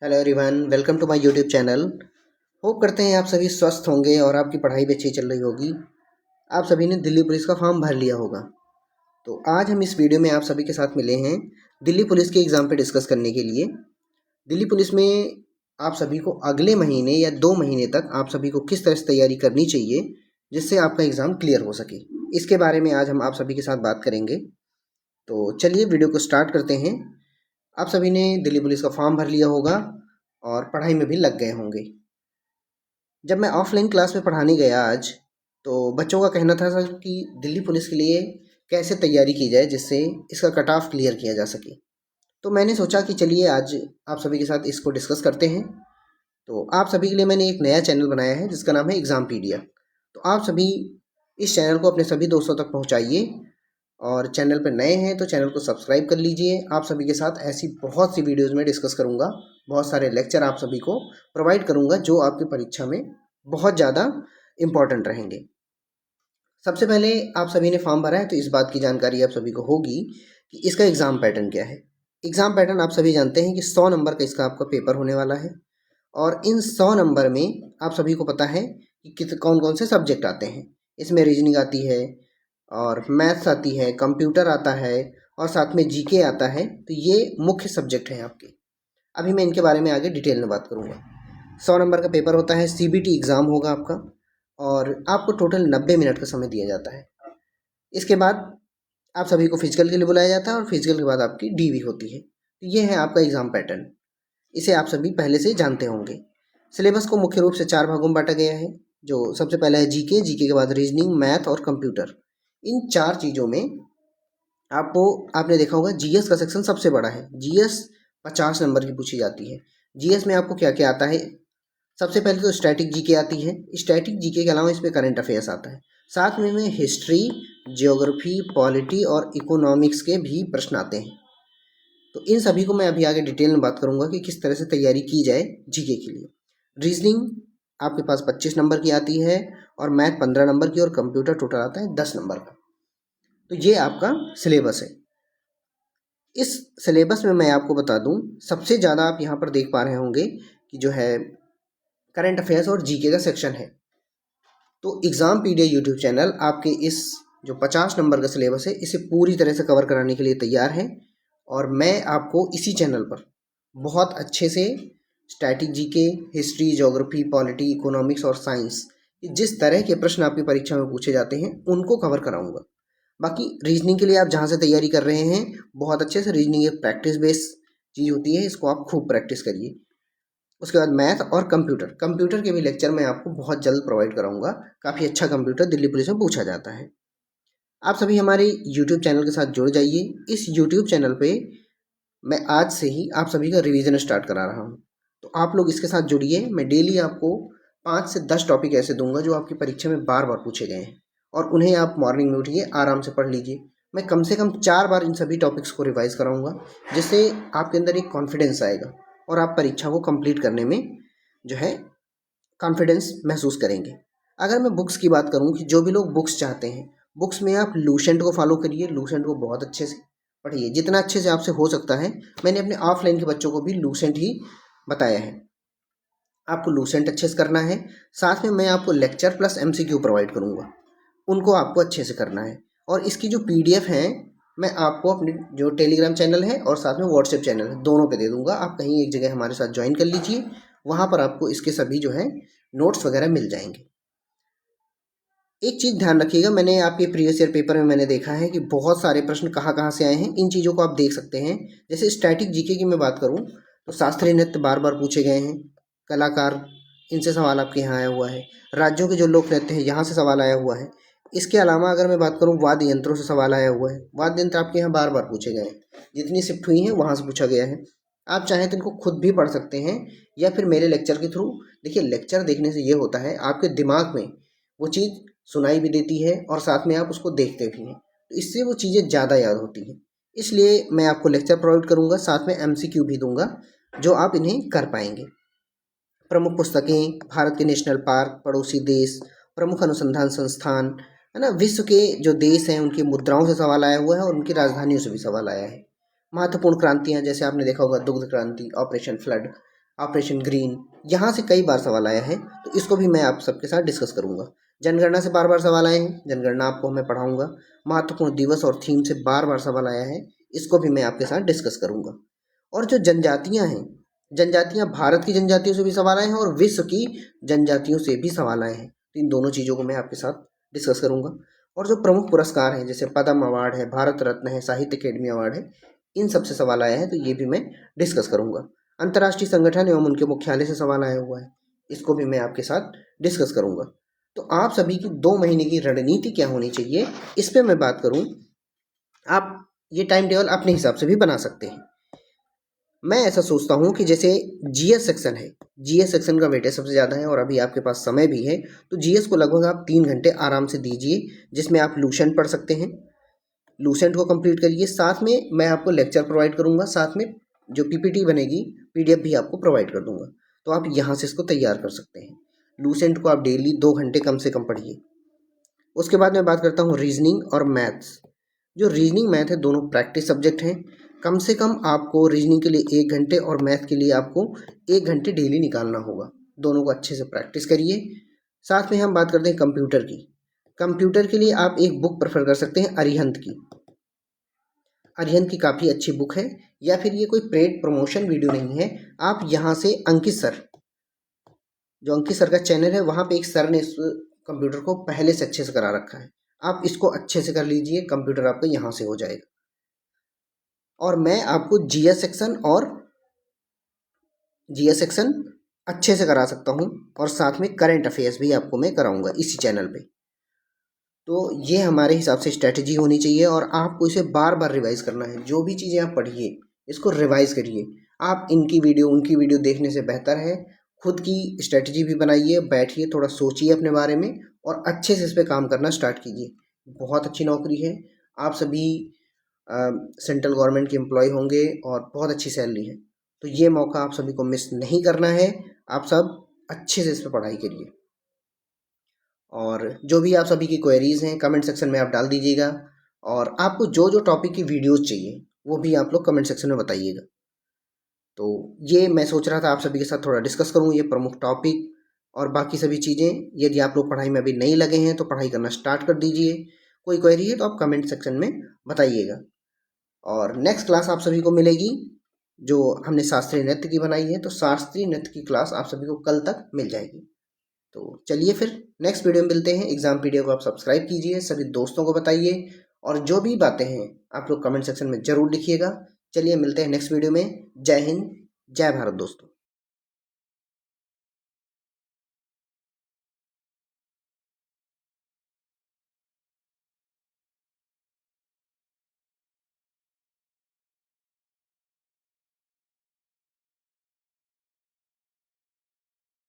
Hello everyone, welcome to my YouTube channel. Hope करते हैं आप सभी स्वस्थ होंगे और आपकी पढ़ाई भी अच्छी चल रही होगी। आप सभी ने दिल्ली पुलिस का फॉर्म भर लिया होगा। तो आज हम इस वीडियो में आप सभी के साथ मिले हैं दिल्ली पुलिस के एग्ज़ाम पे डिस्कस करने के लिए। दिल्ली पुलिस में आप सभी को अगले महीने या 2 महीने तक आप सभी को किस तरह से तैयारी करनी चाहिए जिससे आपका एग्ज़ाम क्लियर हो सके, इसके बारे में आज हम आप सभी के साथ बात करेंगे। तो चलिए वीडियो को स्टार्ट करते हैं। आप सभी ने दिल्ली पुलिस का फॉर्म भर लिया होगा और पढ़ाई में भी लग गए होंगे। जब मैं ऑफलाइन क्लास में पढ़ाने गया आज, तो बच्चों का कहना था सर कि दिल्ली पुलिस के लिए कैसे तैयारी की जाए जिससे इसका कट ऑफ क्लियर किया जा सके। तो मैंने सोचा कि चलिए आज आप सभी के साथ इसको डिस्कस करते हैं। तो आप सभी के लिए मैंने एक नया चैनल बनाया है जिसका नाम है एग्ज़ामपीडिया। तो आप सभी इस चैनल को अपने सभी दोस्तों तक पहुंचाइए और चैनल पर नए हैं तो चैनल को सब्सक्राइब कर लीजिए। आप सभी के साथ ऐसी बहुत सी वीडियोज़ में डिस्कस करूँगा, बहुत सारे लेक्चर आप सभी को प्रोवाइड करूँगा जो आपकी परीक्षा में बहुत ज़्यादा इम्पॉर्टेंट रहेंगे। सबसे पहले आप सभी ने फॉर्म भरा है तो इस बात की जानकारी आप सभी को होगी कि इसका एग्ज़ाम पैटर्न क्या है। एग्ज़ाम पैटर्न आप सभी जानते हैं कि 100 नंबर का इसका आपका पेपर होने वाला है और इन 100 नंबर में आप सभी को पता है कि कौन कौन से सब्जेक्ट आते हैं। इसमें रीजनिंग आती है और मैथ्स आती है, कंप्यूटर आता है और साथ में जीके आता है। तो ये मुख्य सब्जेक्ट हैं आपके। अभी मैं इनके बारे में आगे डिटेल में बात करूँगा। 100 नंबर का पेपर होता है, सीबीटी एग्ज़ाम होगा आपका और आपको टोटल 90 मिनट का समय दिया जाता है। इसके बाद आप सभी को फिजिकल के लिए बुलाया जाता है और फिजिकल के बाद आपकी डीवी होती है। तो ये है आपका एग्ज़ाम पैटर्न, इसे आप सभी पहले से जानते होंगे। सिलेबस को मुख्य रूप से 4 भागों में बांटा गया है। जो सबसे पहला है जीके, जीके के बाद रीजनिंग, मैथ और कंप्यूटर। इन 4 चीज़ों में आपने देखा होगा जीएस का सेक्शन सबसे बड़ा है। जीएस 50 नंबर की पूछी जाती है। जीएस में आपको क्या क्या आता है? सबसे पहले तो स्टैटिक जीके आती है। स्टैटिक जीके के अलावा इसमें करंट अफेयर्स आता है। साथ में हिस्ट्री, ज्योग्राफी, पॉलिटी और इकोनॉमिक्स के भी प्रश्न आते हैं। तो इन सभी को मैं अभी आगे डिटेल में बात करूंगा कि किस तरह से तैयारी की जाए जीके के लिए। रीजनिंग आपके पास 25 नंबर की आती है और मैथ 15 नंबर की और कंप्यूटर टोटल आता है 10 नंबर का। तो ये आपका सिलेबस है। इस सिलेबस में मैं आपको बता दूं, सबसे ज़्यादा आप यहाँ पर देख पा रहे होंगे कि जो है करंट अफेयर्स और जीके का सेक्शन है। तो एग्ज़ामपीडिया यूट्यूब चैनल आपके इस जो 50 नंबर का सिलेबस है इसे पूरी तरह से कवर कराने के लिए तैयार है और मैं आपको इसी चैनल पर बहुत अच्छे से static GK, history, geography, polity, economics और साइंस, जिस तरह के प्रश्न आपकी परीक्षा में पूछे जाते हैं उनको कवर कराऊंगा। बाकी रीजनिंग के लिए आप जहाँ से तैयारी कर रहे हैं बहुत अच्छे से, रीजनिंग एक प्रैक्टिस बेस्ड चीज़ होती है, इसको आप खूब प्रैक्टिस करिए। उसके बाद मैथ और कंप्यूटर के भी लेक्चर मैं आपको बहुत जल्द प्रोवाइड कराऊंगा। काफ़ी अच्छा कंप्यूटर दिल्ली पुलिस में पूछा जाता है। आप सभी हमारे यूट्यूब चैनल के साथ जुड़ जाइए। इस यूट्यूब चैनल पे मैं आज से ही आप सभी का रिवीजन स्टार्ट करा रहा हूँ, तो आप लोग इसके साथ जुड़िए। मैं डेली आपको 5 से 10 टॉपिक ऐसे दूंगा जो आपकी परीक्षा में बार बार पूछे गए हैं और उन्हें आप मॉर्निंग में उठिए, आराम से पढ़ लीजिए। मैं कम से कम 4 बार इन सभी टॉपिक्स को रिवाइज कराऊंगा जिससे आपके अंदर एक कॉन्फिडेंस आएगा और आप परीक्षा को कंप्लीट करने में जो है कॉन्फिडेंस महसूस करेंगे। अगर मैं बुक्स की बात करूं कि जो भी लोग बुक्स चाहते हैं, बुक्स में आप लूसेंट को फॉलो करिए। लूसेंट को बहुत अच्छे से पढ़िए, जितना अच्छे से आपसे हो सकता है। मैंने अपने ऑफलाइन के बच्चों को भी लूसेंट ही बताया है। आपको लूसेंट अच्छे से करना है। साथ में मैं आपको लेक्चर प्लस एमसीक्यू प्रोवाइड करूँगा, उनको आपको अच्छे से करना है। और इसकी जो पीडीएफ है मैं आपको अपने जो टेलीग्राम चैनल है और साथ में व्हाट्सएप चैनल है दोनों पे दे दूंगा। आप कहीं एक जगह हमारे साथ ज्वाइन कर लीजिए, वहाँ पर आपको इसके सभी जो है नोट्स वगैरह मिल जाएंगे। एक चीज़ ध्यान रखिएगा, मैंने आपके प्रीवियस ईयर पेपर में मैंने देखा है कि बहुत सारे प्रश्न कहाँ कहाँ से आए हैं। इन चीज़ों को आप देख सकते हैं। जैसे स्टैटिक जीके की मैं बात करूँ तो शास्त्रीय नृत्य बार बार पूछे गए हैं, कलाकार, इनसे सवाल आपके यहाँ आया हुआ है। राज्यों के जो लोक नृत्य हैं यहाँ से सवाल आया हुआ है। इसके अलावा अगर मैं बात करूँ वाद्य यंत्रों से सवाल आया हुआ है। वाद्य यंत्र आपके यहाँ बार बार पूछे गए हैं, जितनी शिफ्ट हुई हैं वहाँ से पूछा गया है। आप चाहें तो इनको खुद भी पढ़ सकते हैं या फिर मेरे लेक्चर के थ्रू। देखिए, लेक्चर देखने से ये होता है आपके दिमाग में वो चीज़ सुनाई भी देती है और साथ में आप उसको देखते भी हैं, तो इससे वो चीज़ें ज़्यादा याद होती हैं। इसलिए मैं आपको लेक्चर प्रोवाइड करूँगा, साथ में एमसीक्यू भी दूंगा जो आप इन्हें कर पाएंगे। प्रमुख पुस्तकें, भारत के नेशनल पार्क, पड़ोसी देश, प्रमुख अनुसंधान संस्थान, है ना, विश्व के जो देश हैं उनकी मुद्राओं से सवाल आया हुआ है और उनकी राजधानियों से भी सवाल आया है। महत्वपूर्ण क्रांतियाँ, जैसे आपने देखा होगा दुग्ध क्रांति, ऑपरेशन फ्लड, ऑपरेशन ग्रीन, यहाँ से कई बार सवाल आया है, तो इसको भी मैं आप सबके साथ डिस्कस करूँगा। जनगणना से बार बार सवाल आए हैं, जनगणना आपको मैं पढ़ाऊँगा। महत्वपूर्ण दिवस और थीम से बार बार सवाल आया है, इसको भी मैं आपके साथ डिस्कस करूँगा। और जो जनजातियाँ हैं, जनजातियाँ भारत की जनजातियों से भी सवाल आए हैं और विश्व की जनजातियों से भी सवाल आए हैं, तो इन दोनों चीज़ों को मैं आपके साथ डिस्कस करूँगा। और जो प्रमुख पुरस्कार हैं, जैसे पद्म अवार्ड है, भारत रत्न है, साहित्य अकेडमी अवार्ड है, इन सब से सवाल आया है, तो ये भी मैं डिस्कस करूँगा। अंतर्राष्ट्रीय संगठन एवं उनके मुख्यालय से सवाल आया हुआ है, इसको भी मैं आपके साथ डिस्कस करूँगा। तो आप सभी की 2 महीने की रणनीति क्या होनी चाहिए, इस पर मैं बात करूँ। आप ये टाइम टेबल अपने हिसाब से भी बना सकते हैं। मैं ऐसा सोचता हूँ कि जैसे जीएस सेक्शन है, जीएस सेक्शन का वेटेज सबसे ज़्यादा है और अभी आपके पास समय भी है, तो जीएस को लगभग आप 3 घंटे आराम से दीजिए, जिसमें आप लूसेंट पढ़ सकते हैं। लूसेंट को कंप्लीट करिए, साथ में मैं आपको लेक्चर प्रोवाइड करूँगा, साथ में जो पीपीटी बनेगी, पीडीएफ भी आपको प्रोवाइड कर दूँगा, तो आप यहाँ से इसको तैयार कर सकते हैं। लूसेंट को आप डेली 2 घंटे कम से कम पढ़िए। उसके बाद मैं बात करता हूँ रीजनिंग और मैथ्स। जो रीजनिंग मैथ है, दोनों प्रैक्टिस सब्जेक्ट हैं। कम से कम आपको रीजनिंग के लिए 1 घंटे और मैथ के लिए आपको 1 घंटे डेली निकालना होगा। दोनों को अच्छे से प्रैक्टिस करिए। साथ में हम बात करते हैं कंप्यूटर की। कंप्यूटर के लिए आप एक बुक प्रेफर कर सकते हैं, अरिहंत की। अरिहंत की काफ़ी अच्छी बुक है, या फिर ये कोई पेड प्रमोशन वीडियो नहीं है। आप यहाँ से अंकित सर, जो अंकित सर का चैनल है, वहाँ पे एक सर ने इस कंप्यूटर को पहले से अच्छे से करा रखा है, आप इसको अच्छे से कर लीजिए, कंप्यूटर आपका यहाँ से हो जाएगा। और मैं आपको जीएस सेक्शन अच्छे से करा सकता हूँ, और साथ में करंट अफेयर्स भी आपको मैं कराऊंगा इसी चैनल पे। तो ये हमारे हिसाब से स्ट्रैटेजी होनी चाहिए, और आपको इसे बार बार रिवाइज करना है। जो भी चीज़ें आप पढ़िए, इसको रिवाइज करिए। आप इनकी वीडियो उनकी वीडियो देखने से बेहतर है खुद की स्ट्रैटेजी भी बनाइए, बैठिए, थोड़ा सोचिए अपने बारे में, और अच्छे से इस पर काम करना स्टार्ट कीजिए। बहुत अच्छी नौकरी है, आप सभी सेंट्रल गवर्नमेंट के एम्प्लॉय होंगे और बहुत अच्छी सैलरी है, तो ये मौका आप सभी को मिस नहीं करना है। आप सब अच्छे से इस पर पढ़ाई करिए, और जो भी आप सभी की क्वेरीज़ हैं कमेंट सेक्शन में आप डाल दीजिएगा, और आपको जो जो टॉपिक की वीडियोज़ चाहिए वो भी आप लोग कमेंट सेक्शन में बताइएगा। तो ये मैं सोच रहा था आप सभी के साथ थोड़ा डिस्कस करूँ, ये प्रमुख टॉपिक और बाकी सभी चीज़ें। यदि आप लोग पढ़ाई में अभी नहीं लगे हैं तो पढ़ाई करना स्टार्ट कर दीजिए। कोई क्वेरी है तो आप कमेंट सेक्शन में बताइएगा। और नेक्स्ट क्लास आप सभी को मिलेगी, जो हमने शास्त्रीय नृत्य की बनाई है, तो शास्त्रीय नृत्य की क्लास आप सभी को कल तक मिल जाएगी। तो चलिए फिर नेक्स्ट वीडियो में मिलते हैं। एग्जाम पीडीएफ को आप सब्सक्राइब कीजिए, सभी दोस्तों को बताइए, और जो भी बातें हैं आप लोग कमेंट सेक्शन में ज़रूर लिखिएगा। चलिए मिलते हैं नेक्स्ट वीडियो में। जय हिंद, जय भारत दोस्तों।